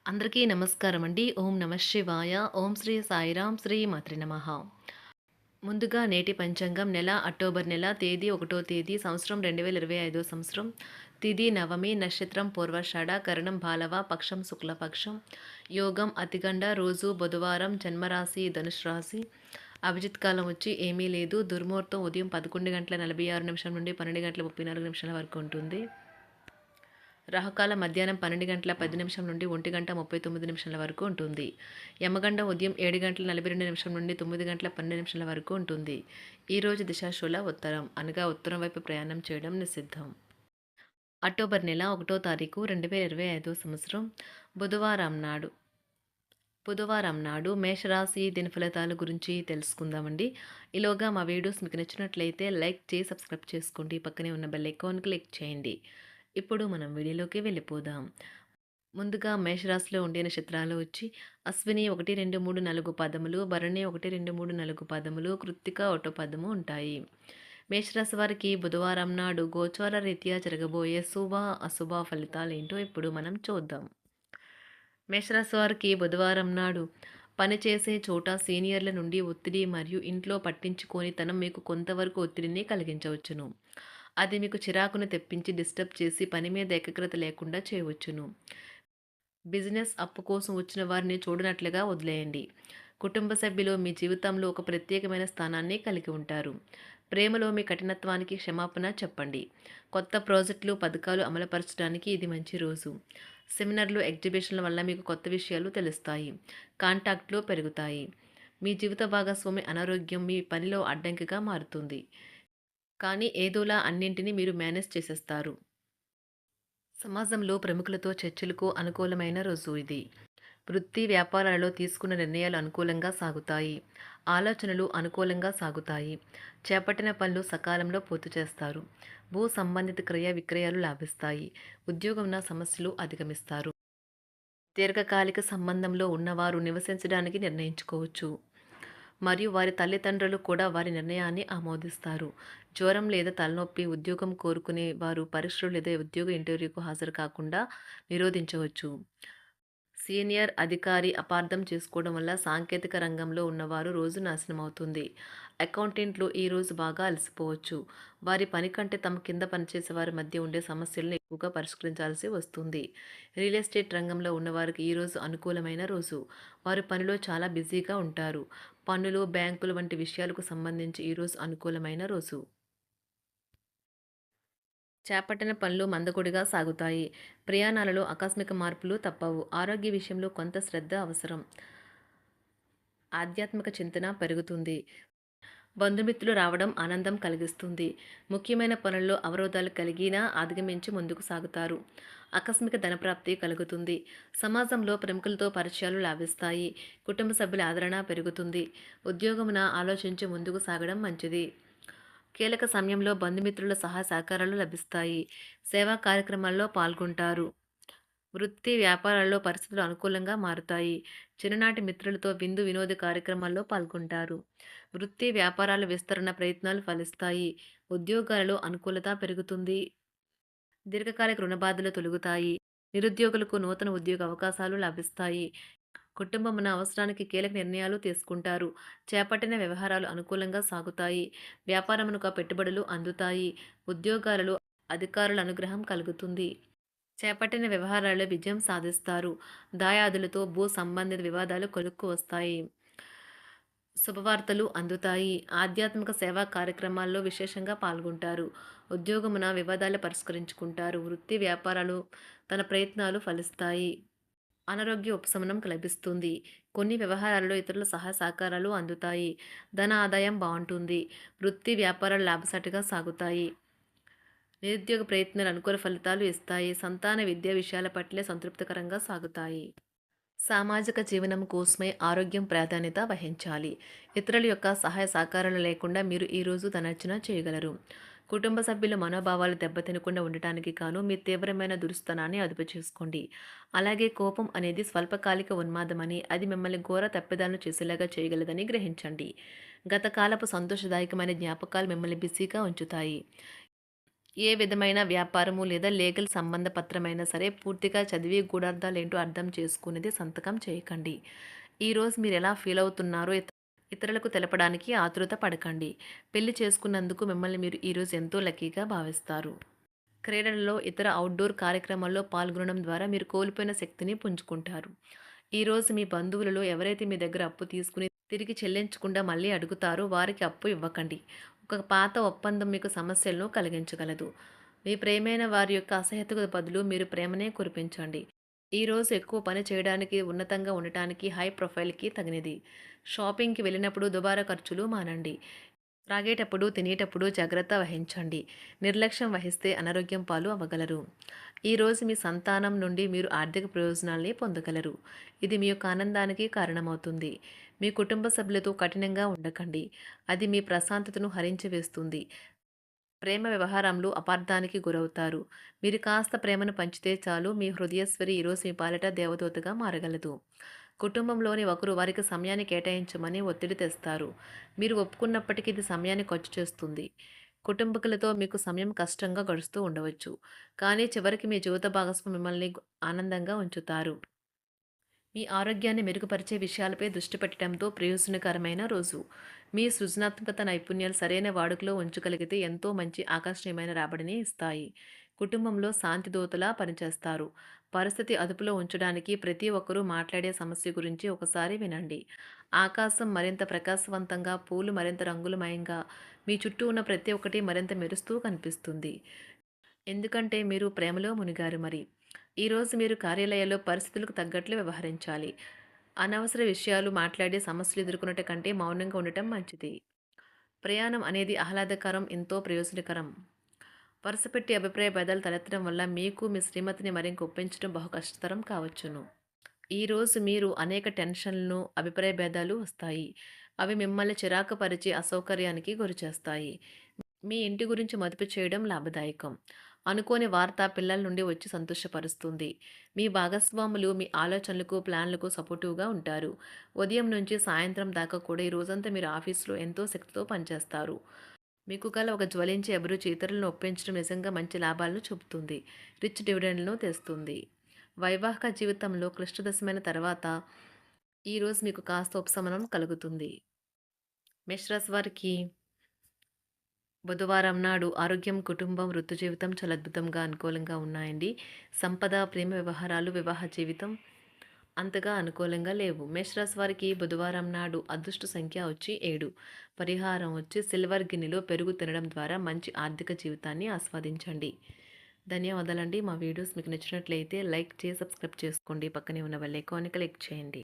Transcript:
అందరికీ నమస్కారం అండి. ఓం నమ శివాయ. ఓం శ్రీ సాయిరాం. శ్రీ మాత్రే నమః. ముందుగా నేటి పంచాంగం నెల అక్టోబర్ నెల తేదీ 1వ తేదీ సంవత్సరం 2025 సంవత్సరం. తిథి నవమి, నక్షత్రం పూర్వాషాఢ, కరణం బాలవ, పక్షం శుక్లపక్షం, యోగం అతిగండ, రోజు బుధవారం, జన్మరాశి ధనుసు రాశి. అభిజిత్ కాలం వచ్చి ఏమీ లేదు. దుర్ముహూర్తం ఉదయం 11 గంటల 46 నిమిషం నుండి 12 గంటల 34 నిమిషాల వరకు ఉంటుంది. రాహుకాలం మధ్యాహ్నం 12 గంటల 10 నిమిషం నుండి 1 గంట 39 నిమిషాల వరకు ఉంటుంది. యమగండం ఉదయం 7 గంటల 42 నిమిషం నుండి 9 గంటల 12 నిమిషాల వరకు ఉంటుంది. ఈరోజు దిశాశూల ఉత్తరం, అనగా ఉత్తరం వైపు ప్రయాణం చేయడం నిషిద్ధం. అక్టోబర్ నెల 1వ తారీఖు 2025 సంవత్సరం బుధవారం నాడు మేషరాశి దినఫలితాల గురించి తెలుసుకుందామండి. ఈలోగా మా వీడియోస్ మీకు నచ్చినట్లయితే లైక్ చేసి సబ్స్క్రైబ్ చేసుకోండి. పక్కనే ఉన్న బెల్ ఐకాన్ క్లిక్ చేయండి. ఇప్పుడు మనం వీడియోలోకి వెళ్ళిపోదాం. ముందుగా మేషరాశిలో ఉండే నక్షత్రాలు వచ్చి అశ్విని 1, 2, 3, 4 పదములు, భరణి 1, 2, 3, 4 పదములు, కృత్తిక 1 పదము ఉంటాయి. మేషరాశి వారికి బుధవారం నాడు గోచార రీత్యా జరగబోయే శుభ అశుభ ఫలితాలు ఏంటో ఇప్పుడు మనం చూద్దాం. మేషరాశి వారికి బుధవారం నాడు పనిచేసే చోట సీనియర్ల నుండి ఒత్తిడి మరియు ఇంట్లో పట్టించుకోనితనం మీకు కొంతవరకు ఒత్తిడిని కలిగించవచ్చును. అది మీకు చిరాకును తెప్పించి డిస్టర్బ్ చేసి పని మీద ఏకాగ్రత లేకుండా చేయవచ్చును. బిజినెస్ అప్పు కోసం వచ్చిన వారిని చూడనట్లుగా వదిలేయండి. కుటుంబ సభ్యులు మీ జీవితంలో ఒక ప్రత్యేకమైన స్థానాన్ని కలిగి ఉంటారు. ప్రేమలో మీ కఠినత్వానికి క్షమాపణ చెప్పండి. కొత్త ప్రాజెక్టులు పథకాలు అమలుపరచడానికి ఇది మంచి రోజు. సెమినార్లు ఎగ్జిబిషన్ల వల్ల మీకు కొత్త విషయాలు తెలుస్తాయి. కాంటాక్ట్లు పెరుగుతాయి. మీ జీవిత భాగస్వామి అనారోగ్యం మీ పనిలో అడ్డంకిగా మారుతుంది. కానీ ఏదోలా అన్నింటినీ మీరు మేనేజ్ చేసేస్తారు. సమాజంలో ప్రముఖులతో చర్చలకు అనుకూలమైన రోజు ఇది. వృత్తి వ్యాపారాలలో తీసుకున్న నిర్ణయాలు అనుకూలంగా సాగుతాయి. ఆలోచనలు అనుకూలంగా సాగుతాయి. చేపట్టిన పనులు సకాలంలో పూర్తి చేస్తారు. భూ సంబంధిత క్రయ విక్రయాలు లాభిస్తాయి. ఉద్యోగంలో సమస్యలు అధిగమిస్తారు. దీర్ఘకాలిక సంబంధంలో ఉన్నవారు నివసించడానికి నిర్ణయించుకోవచ్చు మరియు వారి తల్లిదండ్రులు కూడా వారి నిర్ణయాన్ని ఆమోదిస్తారు. జ్వరం లేదా తలనొప్పి ఉద్యోగం కోరుకునే వారు పరీక్షలు లేదా ఉద్యోగ ఇంటర్వ్యూకు హాజరు కాకుండా నిరోధించవచ్చు. సీనియర్ అధికారి అపార్థం చేసుకోవడం వల్ల సాంకేతిక రంగంలో ఉన్నవారు రోజు నాశనం అవుతుంది. అకౌంటెంట్లు ఈ రోజు బాగా అలసిపోవచ్చు. వారి పని కంటే తమ కింద పనిచేసే వారి మధ్య ఉండే సమస్యలను ఎక్కువగా పరిష్కరించాల్సి వస్తుంది. రియల్ ఎస్టేట్ రంగంలో ఉన్నవారికి ఈరోజు అనుకూలమైన రోజు. వారు పనిలో చాలా బిజీగా ఉంటారు. పన్నులు, బ్యాంకులు వంటి విషయాలకు సంబంధించి ఈరోజు అనుకూలమైన రోజు. చేపట్టిన పనులు మందకొడిగా సాగుతాయి. ప్రయాణాలలో ఆకస్మిక మార్పులు తప్పవు. ఆరోగ్య విషయంలో కొంత శ్రద్ధ అవసరం. ఆధ్యాత్మిక చింతన పెరుగుతుంది. బంధుమిత్రులు రావడం ఆనందం కలిగిస్తుంది. ముఖ్యమైన పనుల్లో అవరోధాలు కలిగినా అధిగమించి ముందుకు సాగుతారు. ఆకస్మిక ధనప్రాప్తి కలుగుతుంది. సమాజంలో ప్రముఖులతో పరిచయాలు లాభిస్తాయి. కుటుంబ సభ్యుల ఆదరణ పెరుగుతుంది. ఉద్యోగమున ఆలోచించి ముందుకు సాగడం మంచిది. కీలక సమయంలో బంధుమిత్రుల సహాయ సహకారాలు లభిస్తాయి. సేవా కార్యక్రమాల్లో పాల్గొంటారు. వృత్తి వ్యాపారాల్లో పరిస్థితులు అనుకూలంగా మారుతాయి. చిన్ననాటి మిత్రులతో విందు వినోద కార్యక్రమాల్లో పాల్గొంటారు. వృత్తి వ్యాపారాల విస్తరణ ప్రయత్నాలు ఫలిస్తాయి. ఉద్యోగాలలో అనుకూలత పెరుగుతుంది. దీర్ఘకాలిక రుణ బాధలు తొలగుతాయి. నిరుద్యోగులకు నూతన ఉద్యోగ అవకాశాలు లభిస్తాయి. కుటుంబమున అవసరానికి కీలక నిర్ణయాలు తీసుకుంటారు. చేపట్టిన వ్యవహారాలు అనుకూలంగా సాగుతాయి. వ్యాపారమునకు పెట్టుబడులు అందుతాయి. ఉద్యోగాలలో అధికారుల అనుగ్రహం కలుగుతుంది. చేపట్టిన వ్యవహారాల్లో విజయం సాధిస్తారు. దాయాదులతో భూ సంబంధిత వివాదాలు కొలుక్కు వస్తాయి. శుభవార్తలు అందుతాయి. ఆధ్యాత్మిక సేవా కార్యక్రమాల్లో విశేషంగా పాల్గొంటారు. ఉద్యోగమున వివాదాలు పరిష్కరించుకుంటారు. వృత్తి వ్యాపారాలు తన ప్రయత్నాలు ఫలిస్తాయి. అనారోగ్య ఉపశమనం లభిస్తుంది. కొన్ని వ్యవహారాల్లో ఇతరుల సహాయ సహకారాలు అందుతాయి. ధన ఆదాయం బాగుంటుంది. వృత్తి వ్యాపారాలు లాభసాటిగా సాగుతాయి. నిరుద్యోగ ప్రయత్నాలు అనుకూల ఫలితాలు ఇస్తాయి. సంతాన విద్యా విషయాల పట్లే సంతృప్తికరంగా సాగుతాయి. సామాజిక జీవనం కోసమే ఆరోగ్యం ప్రాధాన్యత వహించాలి. ఇతరుల యొక్క సహాయ సహకారాలు లేకుండా మీరు ఈరోజు ధనార్జన చేయగలరు. కుటుంబ సభ్యుల మనోభావాలు దెబ్బతినకుండా ఉండటానికి గాను మీ తీవ్రమైన దురుస్తనాన్ని అదుపు చేసుకోండి. అలాగే కోపం అనేది స్వల్పకాలిక ఉన్మాదమని, అది మిమ్మల్ని ఘోర తప్పిదాలను చేసేలాగా చేయగలదని గ్రహించండి. గత కాలపు సంతోషదాయకమైన జ్ఞాపకాలు మిమ్మల్ని బిజీగా ఉంచుతాయి. ఏ విధమైన వ్యాపారము లేదా లీగల్ సంబంధ పత్రమైనా సరే పూర్తిగా చదివి గూఢార్థాలేంటో అర్థం చేసుకునేది సంతకం చేయకండి. ఈరోజు మీరు ఎలా ఫీల్ అవుతున్నారో ఇతరులకు తెలపడానికి ఆతృత పడకండి. పెళ్లి చేసుకున్నందుకు మిమ్మల్ని మీరు ఈరోజు ఎంతో లక్కీగా భావిస్తారు. క్రీడలలో ఇతర అవుట్‌డోర్ కార్యక్రమాల్లో పాల్గొనడం ద్వారా మీరు కోల్పోయిన శక్తిని పుంజుకుంటారు. ఈరోజు మీ బంధువులలో ఎవరైతే మీ దగ్గర అప్పు తీసుకుని తిరిగి చెల్లించకుండా మళ్ళీ అడుగుతారో వారికి అప్పు ఇవ్వకండి. ఒక పాత ఒప్పందం మీకు సమస్యలను కలిగించగలదు. మీ ప్రియమైన వారి యొక్క అసహ్యతకు బదులు మీరు ప్రేమనే కురిపించండి. ఈరోజు ఎక్కువ పని చేయడానికి, ఉన్నతంగా ఉండటానికి, హై ప్రొఫైల్‌కి తగినది. షాపింగ్‌కి వెళ్ళినప్పుడు దుబారా ఖర్చులు మానండి. త్రాగేటప్పుడు, తినేటప్పుడు జాగ్రత్త వహించండి. నిర్లక్ష్యం వహిస్తే అనారోగ్యం పాలు అవ్వగలరు. ఈరోజు మీ సంతానం నుండి మీరు ఆర్థిక ప్రయోజనాల్ని పొందగలరు. ఇది మీ యొక్క ఆనందానికి కారణమవుతుంది. మీ కుటుంబ సభ్యులతో కఠినంగా ఉండకండి. అది మీ ప్రశాంతతను హరించి వేస్తుంది. ప్రేమ వ్యవహారంలో అపార్థానికి గురవుతారు. మీరు కాస్త ప్రేమను పంచితే చాలు మీ హృదయశ్వరి ఈరోజు మీ పాలిట దేవదూతగా మారగలదు. కుటుంబంలోని ఒకరు వారికి సమయాన్ని కేటాయించమని ఒత్తిడి తెస్తారు. మీరు ఒప్పుకున్నప్పటికీ ఇది సమయాన్ని ఖర్చు చేస్తుంది. కుటుంబకులతో మీకు సమయం కష్టంగా గడుస్తూ ఉండవచ్చు. కానీ చివరికి మీ జీవిత భాగస్వామి మిమ్మల్ని ఆనందంగా ఉంచుతారు. మీ ఆరోగ్యాన్ని మెరుగుపరిచే విషయాలపై దృష్టి పెట్టడంతో ప్రయోజనకరమైన రోజు. మీ సృజనాత్మకత నైపుణ్యాలు సరైన వాడుకలో ఉంచగలిగితే ఎంతో మంచి ఆకర్షణీయమైన రాబడిని ఇస్తాయి. కుటుంబంలో శాంతి దూతలా పనిచేస్తారు. పరిస్థితి అదుపులో ఉంచడానికి ప్రతి ఒక్కరూ మాట్లాడే సమస్య గురించి ఒకసారి వినండి. ఆకాశం మరింత ప్రకాశవంతంగా, పూలు మరింత రంగులమయంగా, మీ చుట్టూ ఉన్న ప్రతి ఒక్కటి మరింత మెరుస్తూ కనిపిస్తుంది. ఎందుకంటే మీరు ప్రేమలో మునిగారు మరి. ఈరోజు మీరు కార్యాలయాల్లో పరిస్థితులకు తగ్గట్లు వ్యవహరించాలి. అనవసర విషయాలు మాట్లాడి సమస్యలు ఎదుర్కొనట కంటే మౌనంగా ఉండటం మంచిది. ప్రయాణం అనేది ఆహ్లాదకరం, ఎంతో ప్రయోజనకరం. వరుసపెట్టి అభిప్రాయ భేదాలు తలెత్తడం వల్ల మీకు మీ శ్రీమతిని మరింక ఒప్పించడం బహు కష్టతరం కావచ్చును. ఈరోజు మీరు అనేక టెన్షన్లను, అభిప్రాయ భేదాలు వస్తాయి. అవి మిమ్మల్ని చిరాకు పరిచి అసౌకర్యానికి గురిచేస్తాయి. మీ ఇంటి గురించి మదుపు చేయడం లాభదాయకం. అనుకోని వార్త పిల్లల నుండి వచ్చి సంతోషపరుస్తుంది. మీ భాగస్వాములు మీ ఆలోచనలకు, ప్లాన్లకు సపోర్టివ్‌గా ఉంటారు. ఉదయం నుంచి సాయంత్రం దాకా కూడా ఈ రోజంతా మీరు ఆఫీస్‌లో ఎంతో శక్తితో పనిచేస్తారు. మీకు గల ఒక జ్వలించే అభిరుచి ఇతరులను ఒప్పించడం నిజంగా మంచి లాభాలను చూపుతుంది. రిచ్ డివిడెండ్‌లను తెస్తుంది. వైవాహిక జీవితంలో క్లిష్టదశమైన తర్వాత ఈరోజు మీకు కాస్త ఉపశమనం కలుగుతుంది. మేషరాశి వారికి బుధవారం నాడు ఆరోగ్యం, కుటుంబం, వృత్తి జీవితం చాలా అద్భుతంగా అనుకూలంగా ఉన్నాయండి. సంపద, ప్రేమ వ్యవహారాలు, వివాహ జీవితం అంతగా అనుకూలంగా లేవు. మేషరాశి వారికి బుధవారం నాడు అదృష్ట సంఖ్య వచ్చి 7. పరిహారం వచ్చి సిల్వర్ గిన్నెలో పెరుగు తినడం ద్వారా మంచి ఆర్థిక జీవితాన్ని ఆస్వాదించండి. ధన్యవాదాలండి. మా వీడియోస్ మీకు నచ్చినట్లయితే లైక్ చేసి సబ్స్క్రైబ్ చేసుకోండి. పక్కనే ఉన్న బెల్ ఐకాన్‌ని క్లిక్ చేయండి.